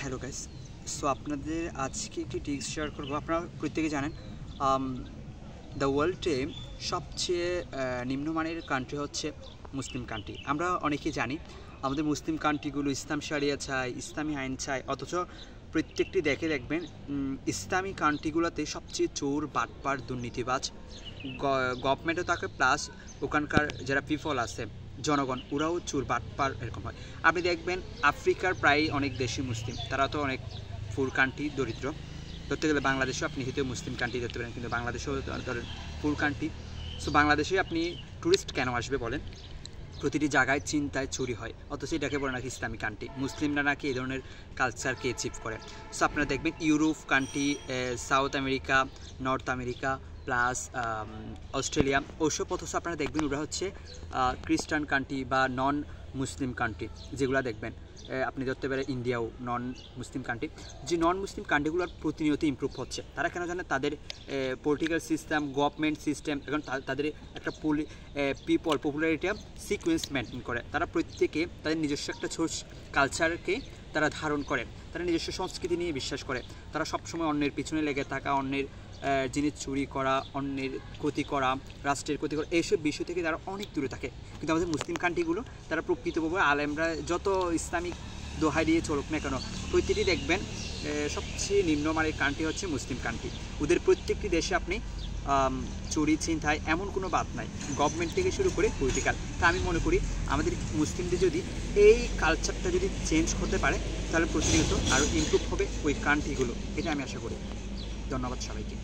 Hello guys. So আপনাদের আজকে একটি টিপস শেয়ার করবো। আপনারা প্রত্যেকে জানেন দ্য ওয়ার্ল্ডে সবচেয়ে নিম্নমানের কান্ট্রি হচ্ছে মুসলিম কান্ট্রি। আমরা অনেকেই জানি আমাদের মুসলিম কান্ট্রিগুলো ইসলাম শারিয়া চায়, ইসলামী আইন চায়, অথচ প্রত্যেকটি দেখবেন ইসলামী কান্ট্রিগুলোতে সবচেয়ে চোর, বাটপার, দুর্নীতিবাজ গভর্নমেন্টও থাকে, প্লাস ওখানকার যারা পিপল আছে, জনগণ, ওরাও চোর, বাটপার এরকম হয়। আপনি দেখবেন আফ্রিকার প্রায় অনেক দেশই মুসলিম, তারা তো অনেক পুর কান্ট্রি, দরিদ্র। ধরতে গেলে বাংলাদেশেও আপনি হয়তো মুসলিম কান্ট্রি ধরতে পারেন, কিন্তু বাংলাদেশেও ধরেন পুর কান্ট্রি। সো বাংলাদেশে আপনি ট্যুরিস্ট কেন আসবে বলেন? প্রতিটি জায়গায় চিন্তায় চুরি হয়, অথচ এটাকে বলে নাকি ইসলামী কান্ট্রি। মুসলিমরা নাকি এই ধরনের কালচারকে অ্যাচিভ করে। সো আপনারা দেখবেন Europe country, south America, north America, plus Australia, ওসব, অথচ আপনারা দেখবেন ওরা হচ্ছে খ্রিস্টান কান্ট্রি বা নন মুসলিম কান্ট্রি, যেগুলো দেখবেন আপনি ধরতে পারেন ইন্ডিয়াও নন মুসলিম কান্ট্রি। যে নন মুসলিম কান্ট্রিগুলোর প্রতিনিয়ত ইমপ্রুভ হচ্ছে। তারা কেন জানে? তাদের পলিটিক্যাল সিস্টেম, গভর্নমেন্ট সিস্টেম, এখন তাদের একটা পপুলারিটি সিকোয়েন্স মেনটেন করে। তারা প্রত্যেকে তাদের নিজস্ব একটা কালচারকে তারা ধারণ করেন, তারা নিজস্ব সংস্কৃতি নিয়ে বিশ্বাস করে। তারা সবসময় অন্যের পিছনে লেগে থাকা, অন্যের জিনিস চুরি করা, অন্যের ক্ষতি করা, রাষ্ট্রের ক্ষতি করা, এইসব বিষয় থেকে তারা অনেক দূরে থাকে। কিন্তু আমাদের মুসলিম কান্ট্রিগুলো তারা প্রকৃতভাবে আলেমরা যত ইসলামিক দোহাই দিয়ে চলুক না কেন, প্রতিটি দেখবেন সবচেয়ে নিম্নমানের কান্ট্রি হচ্ছে মুসলিম কান্ট্রি। ওদের প্রত্যেকটি দেশে আপনি চুরি, ছিনতাই এমন কোনো বাদ নাই, গভর্নমেন্ট থেকে শুরু করে পলিটিক্যাল। তা আমি মনে করি আমাদের মুসলিমদের যদি এই কালচারটা যদি চেঞ্জ করতে পারে, তাহলে প্রতিনিয়ত আরও ইমপ্রুভ হবে ওই কান্ট্রিগুলো। এটা আমি আশা করি। ধন্যবাদ সবাইকে।